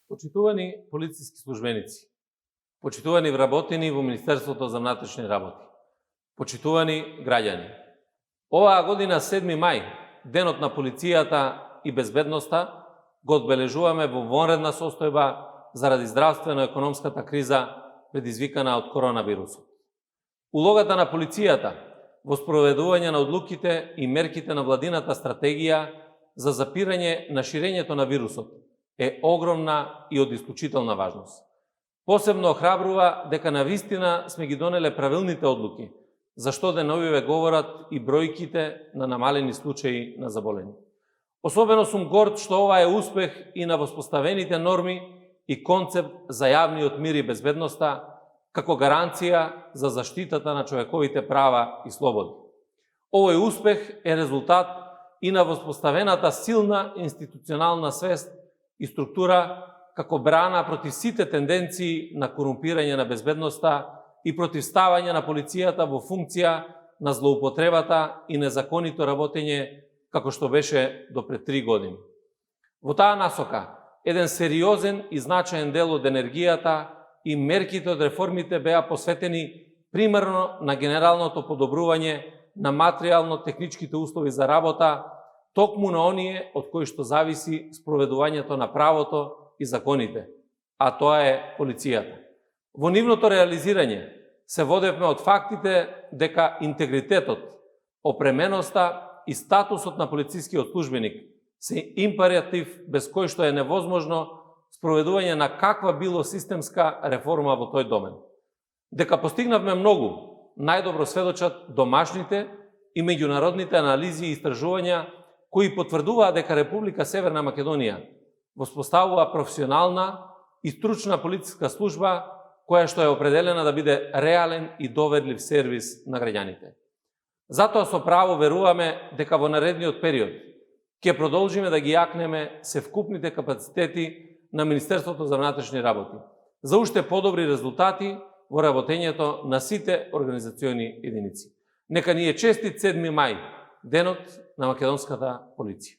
Почитувани полициски службеници, почитувани вработени во Министерството за внатрешни работи, почитувани граѓани. Оваа година 7 мај, денот на полицијата и безбедноста, го одбележуваме во вонредна состојба заради здравствено-економската криза предизвикана од коронавирусот. Улогата на полицијата во спроведување на одлуките и мерките на владината стратегија за запирање на ширењето на вирусот е огромна и од исклучителна важност. Посебно охрабрува дека навистина сме ги донеле правилните одлуки, зашто деновиве говорат и бројките на намалени случаи на заболени. Особено сум горд што ова е успех и на воспоставените норми и концепт за јавниот мир и безбедноста, како гаранција за заштитата на човековите права и слободи. Овој успех е резултат и на воспоставената силна институционална свест и структура како брана против сите тенденции на корумпирање на безбедноста и против ставање на полицијата во функција на злоупотребата и незаконито работење како што беше до пред 3 години. Во таа насока, еден сериозен и значаен дел од енергијата и мерките од реформите беа посветени примерно на генералното подобрување на материјално-техничките услови за работа, токму на оние од кои што зависи спроведувањето на правото и законите, а тоа е полицијата. Во нивното реализирање се водевме од фактите дека интегритетот, опременоста и статусот на полицискиот службеник се императив без кој што е невозможно спроведување на каква било системска реформа во тој домен. Дека постигнавме многу, најдобро сведочат домашните и меѓународните анализи и истражувања кои потврдуваат дека Република Северна Македонија воспоставува професионална и стручна полициска служба која што е определена да биде реален и доверлив сервис на граѓаните. Затоа со право веруваме дека во наредниот период ќе продолжиме да ги јакнеме севкупните капацитети на Министерството за внатрешни работи за уште подобри резултати во работењето на сите организациони единици. Нека ни е честит 7 мај, денот на македонската полиција.